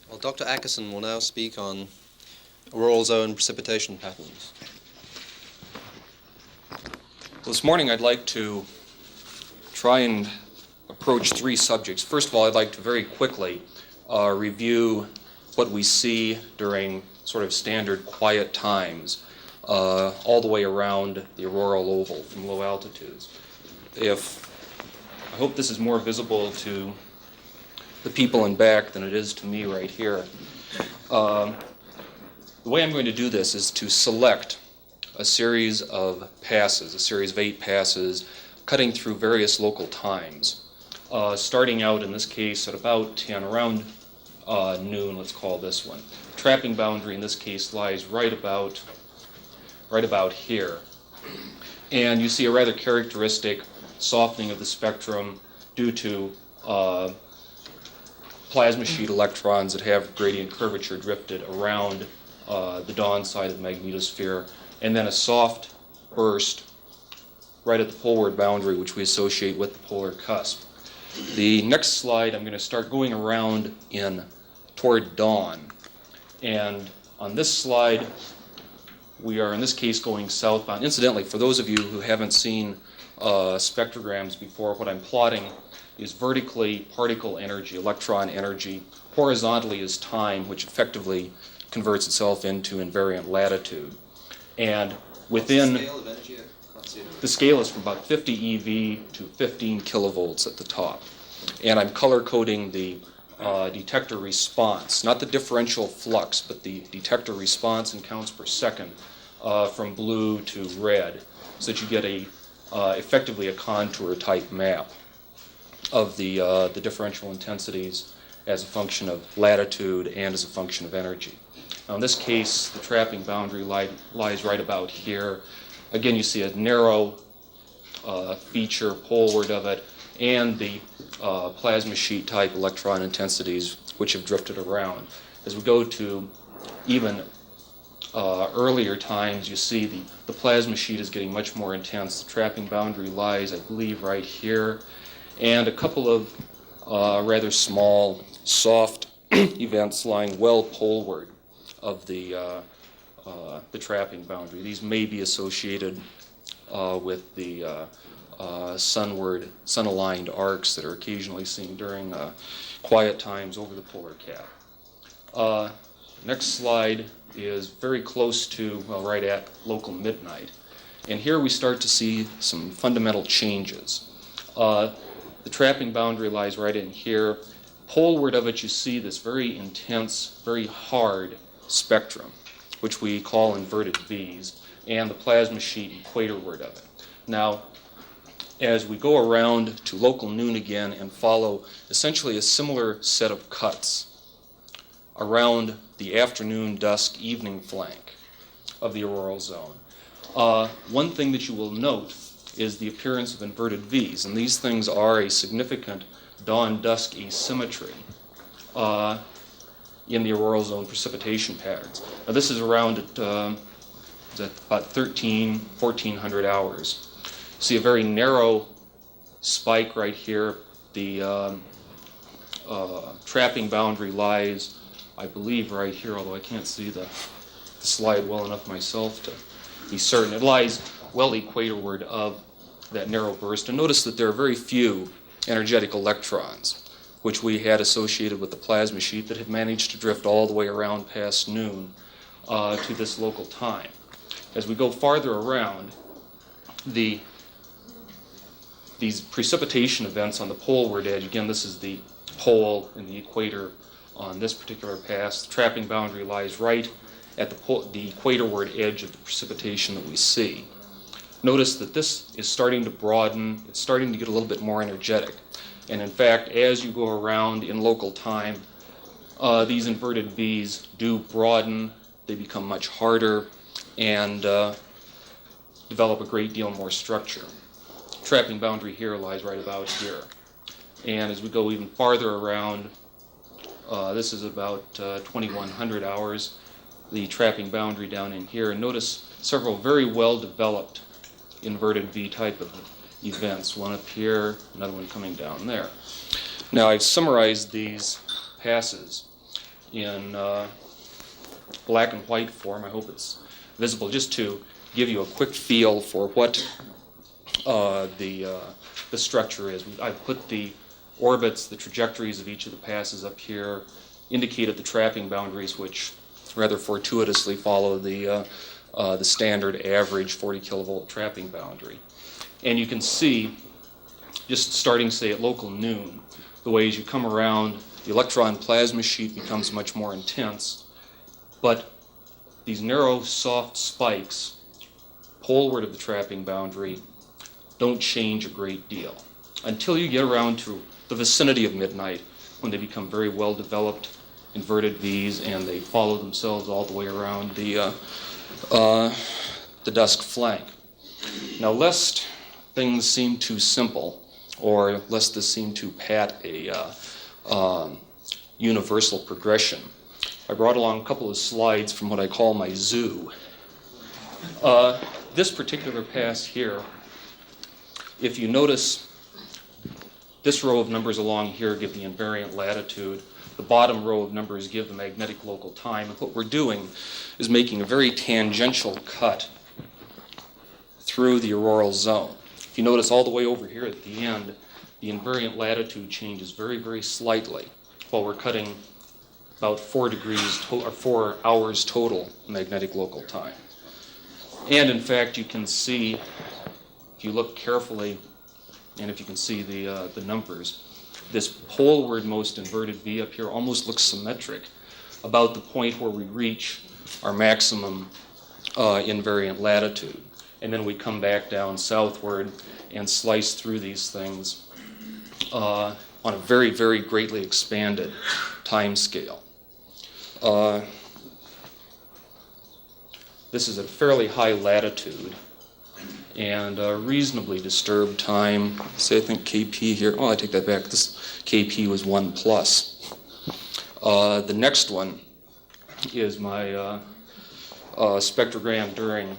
Well, Dr. Ackerson will now speak on Auroral Zone Precipitation Patterns. Well, this morning I'd like to try and approach three subjects. First of all, I'd like to very quickly review what we see during sort of standard quiet times all the way around the auroral oval from low altitudes. I hope this is more visible to the people in back than it is to me right here. The way I'm going to do this is to select a series of passes, a series of 8 passes, cutting through various local times. Starting out in this case at about 10, around noon, let's call this one. Trapping boundary in this case lies right about here. And you see a rather characteristic softening of the spectrum due to plasma sheet electrons that have gradient curvature drifted around the dawn side of the magnetosphere, and then a soft burst right at the poleward boundary, which we associate with the polar cusp. The next slide, I'm going to start going around toward dawn. And on this slide, we are in this case going southbound. Incidentally, for those of you who haven't seen spectrograms before, what I'm plotting is vertically particle energy, electron energy. Horizontally is time, which effectively converts itself into invariant latitude. And within What's the scale of energy? the scale is from about 50 eV to 15 kilovolts at the top. And I'm color coding the detector response, not the differential flux, but the detector response in counts per second from blue to red, so that you get effectively a contour type map of the differential intensities as a function of latitude and as a function of energy. Now in this case, the trapping boundary lies right about here. Again, you see a narrow feature poleward of it, and the plasma sheet type electron intensities which have drifted around. As we go to even earlier times, you see the plasma sheet is getting much more intense. The trapping boundary lies, I believe, right here, and a couple of rather small, soft events lying well poleward of the trapping boundary. These may be associated with the sun-aligned arcs that are occasionally seen during quiet times over the polar cap. Next slide is very close to, well, right at local midnight. And here we start to see some fundamental changes. The trapping boundary lies right in here. Poleward of it, you see this very intense, very hard spectrum, which we call inverted V's, and the plasma sheet equatorward of it. Now, as we go around to local noon again and follow essentially a similar set of cuts around the afternoon, dusk, evening flank of the auroral zone, one thing that you will note is the appearance of inverted V's, and these things are a significant dawn-dusk asymmetry in the auroral zone precipitation patterns. Now this is around at about 1400 hours. See a very narrow spike right here. The trapping boundary lies, I believe, right here, although I can't see the slide well enough myself to be certain. It lies well equatorward of that narrow burst. And notice that there are very few energetic electrons, which we had associated with the plasma sheet, that had managed to drift all the way around past noon to this local time. As we go farther around, these precipitation events on the poleward edge, again, this is the pole and the equator on this particular pass. The trapping boundary lies right at the equatorward edge of the precipitation that we see. Notice that this is starting to broaden, it's starting to get a little bit more energetic. And in fact, as you go around in local time, these inverted V's do broaden, they become much harder, and develop a great deal more structure. Trapping boundary here lies right about here. And as we go even farther around, this is about 2100 hours, the trapping boundary down in here. And notice several very well developed inverted V type of events, one up here, another one coming down there. Now I've summarized these passes in black and white form. I hope it's visible, just to give you a quick feel for what the structure is. I've put the orbits, the trajectories of each of the passes up here, indicated the trapping boundaries, which rather fortuitously follow the standard average 40 kilovolt trapping boundary. And you can see, just starting, say, at local noon, the way as you come around, the electron plasma sheet becomes much more intense, but these narrow, soft spikes poleward of the trapping boundary don't change a great deal until you get around to the vicinity of midnight, when they become very well developed inverted V's and they follow themselves all the way around the dusk flank. Now, lest things seem too simple, or lest this seem to pat a universal progression, I brought along a couple of slides from what I call my zoo. This particular pass here, if you notice, this row of numbers along here give the invariant latitude. The bottom row of numbers give the magnetic local time. And what we're doing is making a very tangential cut through the auroral zone. If you notice all the way over here at the end, the invariant latitude changes very, very slightly while we're cutting about 4 hours total magnetic local time. And in fact, you can see, if you look carefully, and if you can see the numbers, this poleward-most inverted V up here almost looks symmetric about the point where we reach our maximum invariant latitude. And then we come back down southward and slice through these things on a very, very greatly expanded time scale. This is a fairly high latitude and reasonably disturbed time. Say, I think KP here, oh, I take that back. This KP was 1 plus. The next one is my spectrogram during,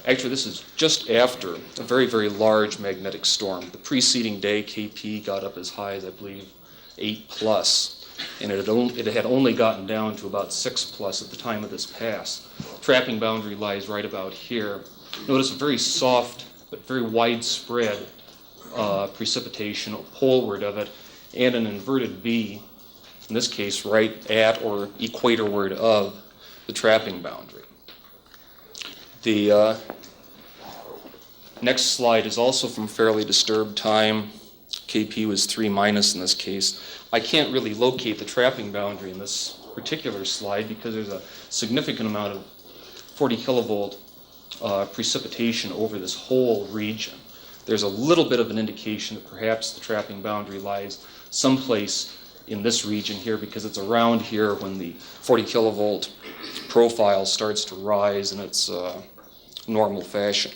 actually this is just after a very, very large magnetic storm. The preceding day, KP got up as high as, I believe, 8 plus, and it had only gotten down to about 6 plus at the time of this pass. Trapping boundary lies right about here. Notice a very soft but very widespread precipitation poleward of it, and an inverted V, in this case right at or equatorward of the trapping boundary. The next slide is also from fairly disturbed time. KP was 3 minus in this case. I can't really locate the trapping boundary in this particular slide because there's a significant amount of 40 kilovolt precipitation over this whole region. There's a little bit of an indication that perhaps the trapping boundary lies someplace in this region here, because it's around here when the 40 kilovolt profile starts to rise in its normal fashion.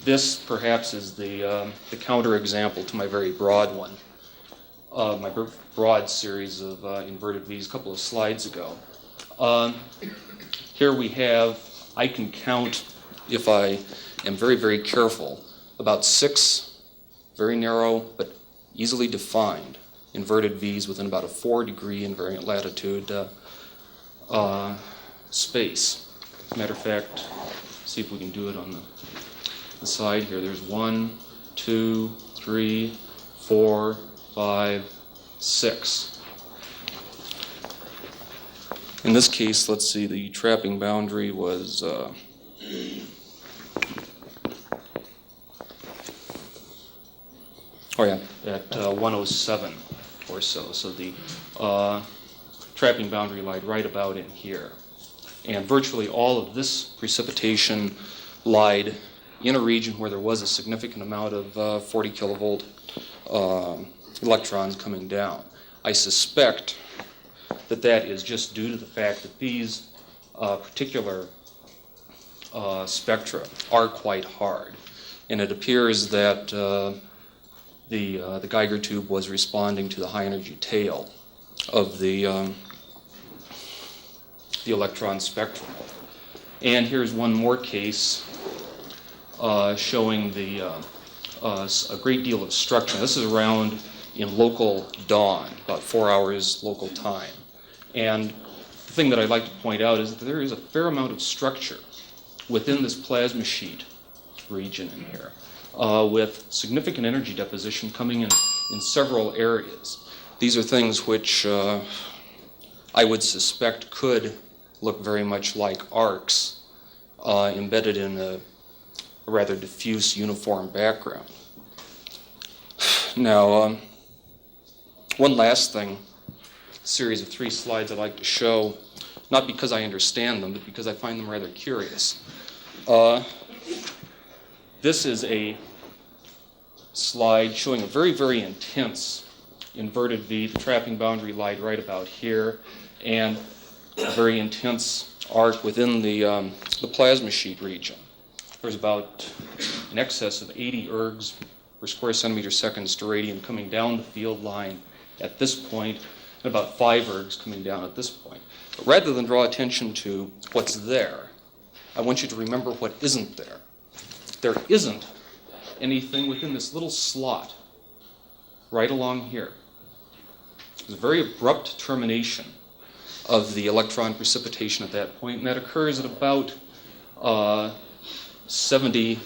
This perhaps is the counterexample to my very broad one, my broad series of inverted V's a couple of slides ago. Here we have, I can count, if I am very, very careful, about 6 very narrow but easily defined inverted V's within about a 4-degree invariant latitude space. As a matter of fact, see if we can do it on the side here. There's 1, 2, 3, 4, 5, 6. In this case, let's see, the trapping boundary was at 107 or so. So the trapping boundary lied right about in here. And virtually all of this precipitation lied in a region where there was a significant amount of 40 kilovolt electrons coming down. I suspect that is just due to the fact that these particular spectra are quite hard. And it appears that the Geiger tube was responding to the high energy tail of the electron spectrum. And here's one more case showing a great deal of structure. This is around in local dawn, about 4 hours local time. And the thing that I'd like to point out is that there is a fair amount of structure within this plasma sheet region in here, with significant energy deposition coming in several areas. These are things which I would suspect could look very much like arcs embedded in a rather diffuse uniform background. Now, one last thing, a series of 3 slides I'd like to show, not because I understand them, but because I find them rather curious. This is a slide showing a very, very intense inverted V. The trapping boundary lied right about here, and a very intense arc within the plasma sheet region. There's about in excess of 80 ergs per square centimeter seconds to radian coming down the field line at this point, and about 5 ergs coming down at this point. But rather than draw attention to what's there, I want you to remember what isn't there. There isn't anything within this little slot right along here. There's a very abrupt termination of the electron precipitation at that point, and that occurs at about 70,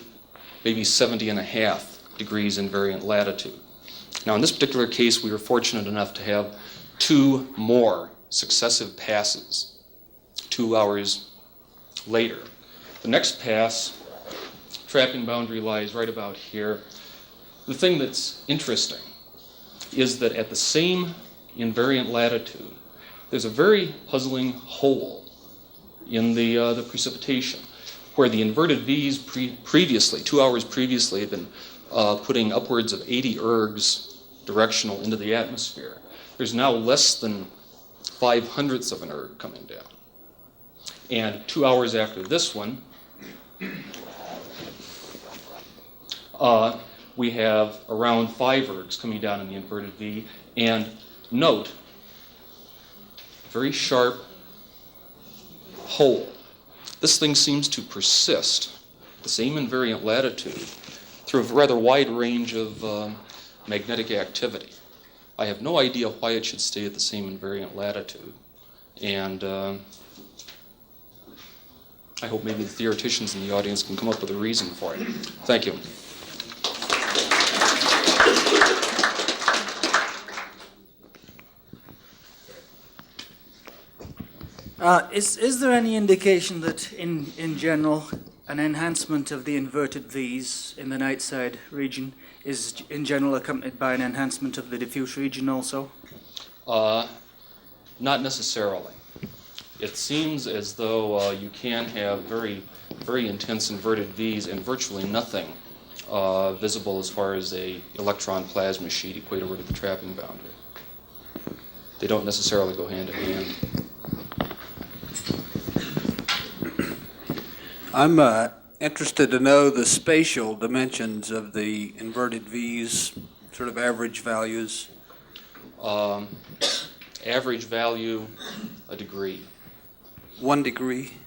maybe 70 and a half degrees invariant latitude. Now, in this particular case, we were fortunate enough to have 2 more successive passes 2 hours later. The next pass, trapping boundary lies right about here. The thing that's interesting is that at the same invariant latitude, there's a very puzzling hole in the precipitation where the inverted V's previously, 2 hours previously, had been putting upwards of 80 ergs directional into the atmosphere. There's now less than 5/100ths of an erg coming down. And 2 hours after this one, we have around 5 ergs coming down in the inverted V. And note, a very sharp hole. This thing seems to persist, the same invariant latitude, through a rather wide range of magnetic activity. I have no idea why it should stay at the same invariant latitude. And I hope maybe the theoreticians in the audience can come up with a reason for it. Thank you. Is there any indication that in general an enhancement of the inverted V's in the night side region is in general accompanied by an enhancement of the diffuse region also? Not necessarily. It seems as though you can have very, very intense inverted V's and virtually nothing visible as far as a electron plasma sheet equate over to the trapping boundary. They don't necessarily go hand in hand. I'm interested to know the spatial dimensions of the inverted V's, sort of average values. Average value, a degree. 1 degree.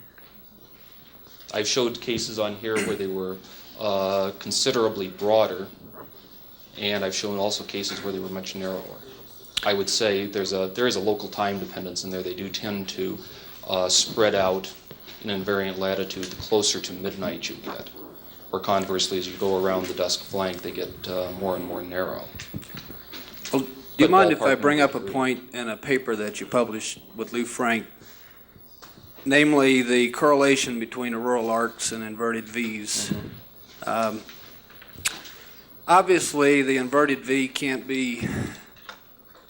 I've showed cases on here where they were considerably broader, and I've shown also cases where they were much narrower. I would say there is a local time dependence in there. They do tend to spread out in invariant latitude the closer to midnight you get, or conversely, as you go around the dusk flank, they get more and more narrow. Well, do you mind if I bring up a point in a paper that you published with Lou Frank, namely the correlation between auroral arcs and inverted V's? Mm-hmm. Obviously, the inverted V can't be,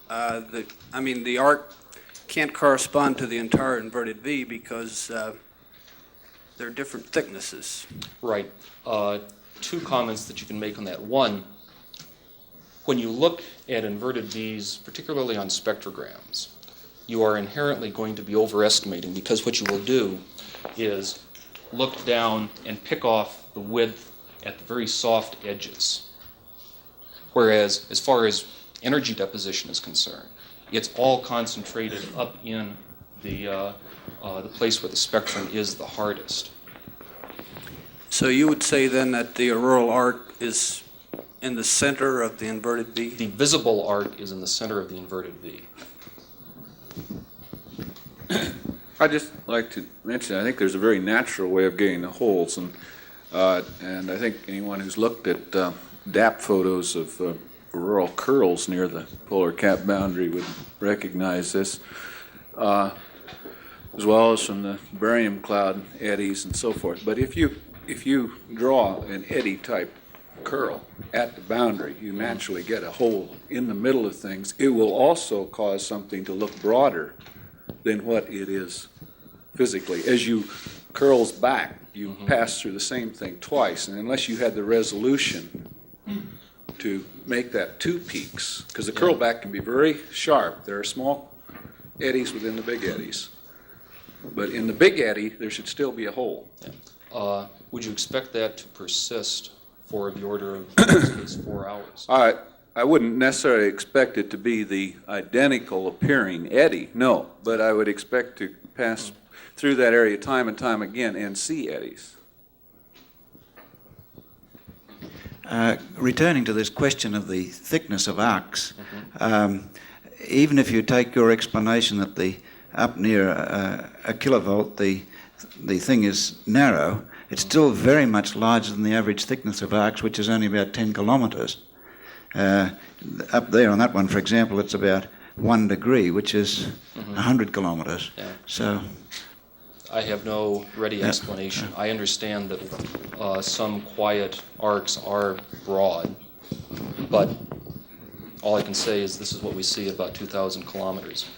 the arc can't correspond to the entire inverted V because they're different thicknesses. Right. 2 comments that you can make on that. One, when you look at inverted V's, particularly on spectrograms, you are inherently going to be overestimating, because what you will do is look down and pick off the width at the very soft edges. Whereas, as far as energy deposition is concerned, it's all concentrated up in the place where the spectrum is the hardest. So you would say then that the auroral arc is in the center of the inverted V? The visible arc is in the center of the inverted V. I'd just like to mention, I think there's a very natural way of getting the holes, and I think anyone who's looked at DAP photos of auroral curls near the polar cap boundary would recognize this, as well as from the barium cloud eddies and so forth. But if you draw an eddy type curl at the boundary, you naturally get a hole in the middle of things. It will also cause something to look broader than what it is physically. As you curls back, you pass through the same thing twice, and unless you had the resolution to make that two peaks, because the curl back can be very sharp. There are small eddies within the big eddies, but in the big eddy, there should still be a hole. Would you expect that to persist for the order of, in this case, 4 hours? I wouldn't necessarily expect it to be the identical appearing eddy, no, but I would expect to pass through that area time and time again and see eddies. Returning to this question of the thickness of arcs, even if you take your explanation that up near a kilovolt the thing is narrow, it's still very much larger than the average thickness of arcs, which is only about 10 kilometres. Up there on that one, for example, it's about 1 degree, which is 100 kilometres. Yeah. So I have no ready explanation. I understand that some quiet arcs are broad, but all I can say is this is what we see at about 2,000 kilometers.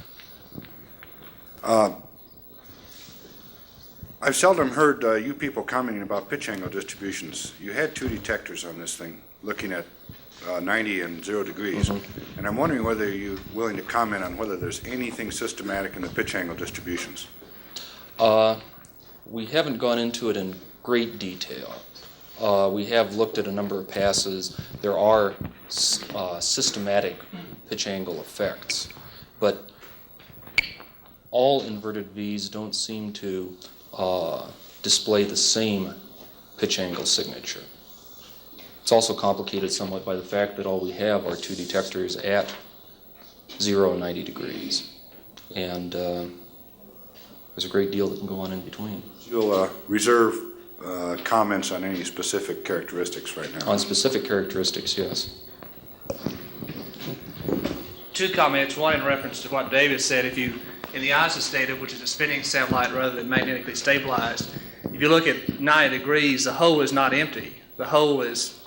I've seldom heard you people commenting about pitch angle distributions. You had 2 detectors on this thing looking at 90 and 0 degrees, and I'm wondering whether you're willing to comment on whether there's anything systematic in the pitch angle distributions. We haven't gone into it in great detail. We have looked at a number of passes. There are systematic pitch angle effects, but all inverted Vs don't seem to display the same pitch angle signature. It's also complicated somewhat by the fact that all we have are 2 detectors at 0 and 90 degrees. And there's a great deal that can go on in between. You'll reserve comments on any specific characteristics right now? On specific characteristics, yes. 2 comments, one in reference to what David said. If you, in the ISIS data, which is a spinning satellite rather than magnetically stabilized, if you look at 90 degrees, the hole is not empty. The hole is,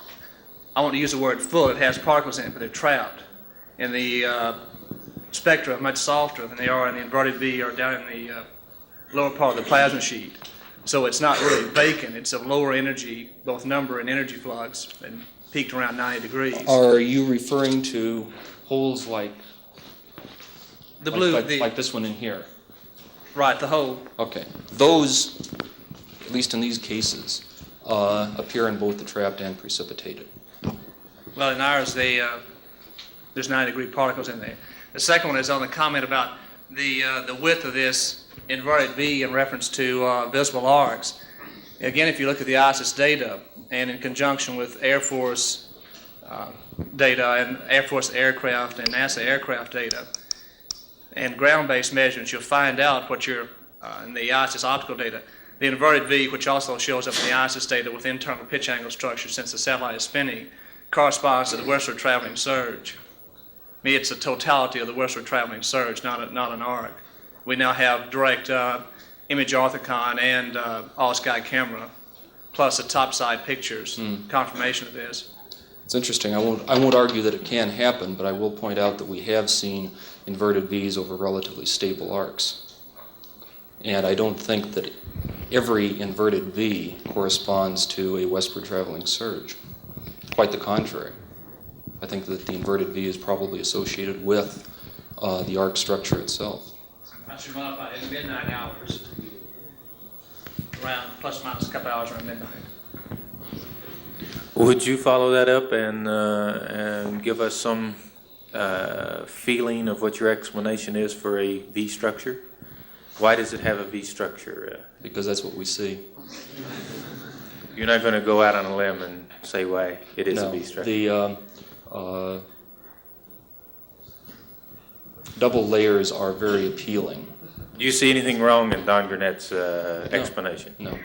I want to use the word full, it has particles in it, but they're trapped. And the spectra are much softer than they are in the inverted V or down in the lower part of the plasma sheet. So it's not really vacant, it's a lower energy, both number and energy flux, and peaked around 90 degrees. Are you referring to holes like The blue, like this one in here? right, the hole. Okay. Those, at least in these cases, appear in both the trapped and precipitated. Well, in ours, there's 90-degree particles in there. The second one is on the comment about the width of this inverted V in reference to visible arcs. Again, if you look at the ISIS data, and in conjunction with Air Force data and Air Force aircraft and NASA aircraft data, and ground-based measurements, you'll find out what you're, in the ISIS optical data, the inverted V, which also shows up in the ISIS data with internal pitch angle structure since the satellite is spinning, corresponds to the westward traveling surge. I mean, it's the totality of the westward traveling surge, not an arc. We now have direct image orthicon and all-sky camera, plus the topside pictures, confirmation of this. It's interesting. I won't argue that it can happen, but I will point out that we have seen inverted Vs over relatively stable arcs. And I don't think that every inverted V corresponds to a westward traveling surge. Quite the contrary. I think that the inverted V is probably associated with the arc structure itself. I should modify it in midnight hours, around plus or minus a couple hours around midnight. Would you follow that up and give us some feeling of what your explanation is for a V structure? Why does it have a V structure? Because that's what we see. You're not going to go out on a limb and say why it is a No, V structure? the double layers are very appealing. Do you see anything wrong in Don Gurnet's explanation? No.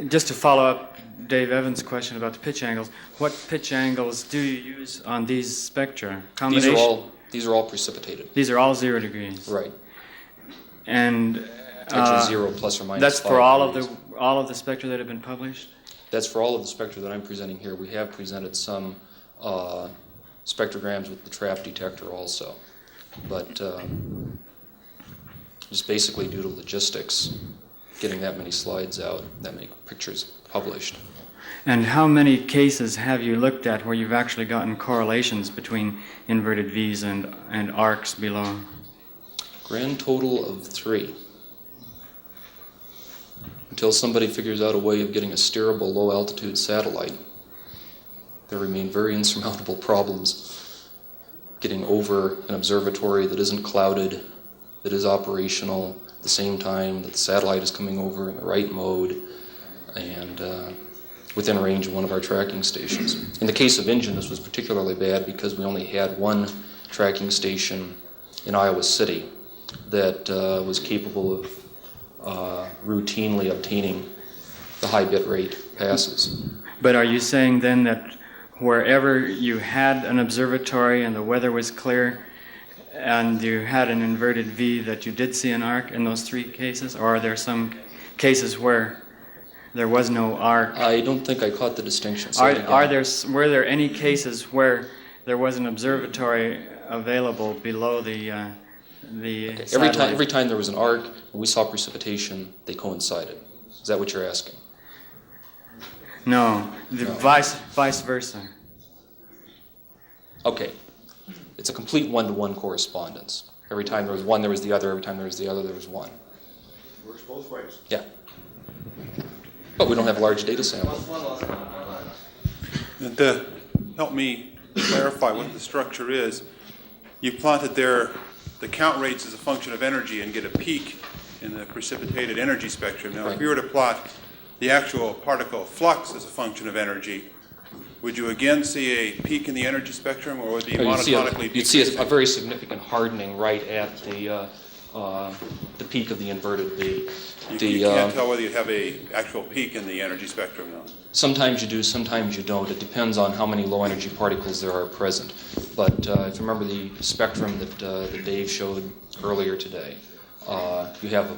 Just to follow up Dave Evans' question about the pitch angles, what pitch angles do you use on these spectra? These are all precipitated. These are all 0 degrees. Right. And Actually, 0 plus or minus. that's 5 for degrees. all of the spectra that have been published. That's for all of the spectra that I'm presenting here. We have presented some spectrograms with the trap detector also, but just basically due to logistics, getting that many slides out, that many pictures published. And how many cases have you looked at where you've actually gotten correlations between inverted V's and arcs below? Grand total of 3. Until somebody figures out a way of getting a steerable low-altitude satellite, there remain very insurmountable problems getting over an observatory that isn't clouded, that is operational at the same time that the satellite is coming over in the right mode, and within range of one of our tracking stations. In the case of Engine, this was particularly bad because we only had one tracking station in Iowa City that was capable of routinely obtaining the high bit rate passes. But are you saying then that wherever you had an observatory and the weather was clear and you had an inverted V that you did see an arc in those 3 cases? Or are there some cases where there was no arc? I don't think I caught the distinction. Were there any cases where there was an observatory available below the satellite? Every time there was an arc and we saw precipitation, they coincided. Is that what you're asking? No, vice versa. Okay. It's a complete one-to-one correspondence. Every time there was one, there was the other. Every time there was the other, there was one. Works both ways. Yeah. But we don't have a large data sample. And to help me clarify what the structure is, you plotted there the count rates as a function of energy and get a peak in the precipitated energy spectrum. Now, if you were to plot the actual particle flux as a function of energy, would you again see a peak in the energy spectrum, or would it be monotonically You'd see a very significant hardening right at the peak of the inverted V. You can't tell whether you have a actual peak in the energy spectrum, though. Sometimes you do, sometimes you don't. It depends on how many low-energy particles there are present. But if you remember the spectrum that Dave showed earlier today, you have a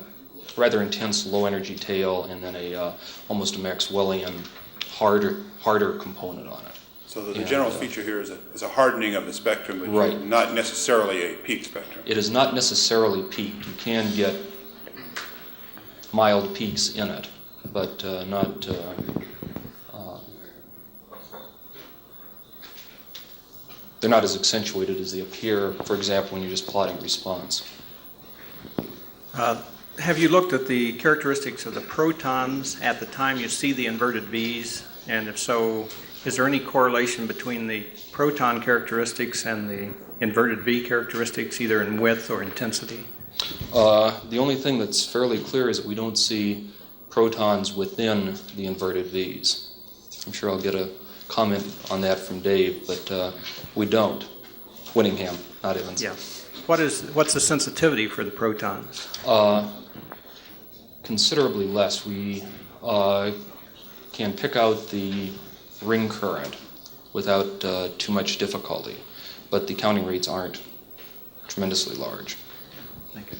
rather intense low-energy tail and then almost a Maxwellian harder component on it. So the general feature here is a hardening of the spectrum, but Right. not necessarily a peak spectrum. It is not necessarily peaked. You can get mild peaks in it, but not... they're not as accentuated as they appear, for example, when you're just plotting response. Have you looked at the characteristics of the protons at the time you see the inverted V's? And if so, is there any correlation between the proton characteristics and the inverted V characteristics, either in width or intensity? The only thing that's fairly clear is that we don't see protons within the inverted V's. I'm sure I'll get a comment on that from Dave, but we don't. Winningham, not Evans. Yeah. What's the sensitivity for the protons? Considerably less. We can pick out the ring current without too much difficulty, but the counting rates aren't tremendously large. Thank you.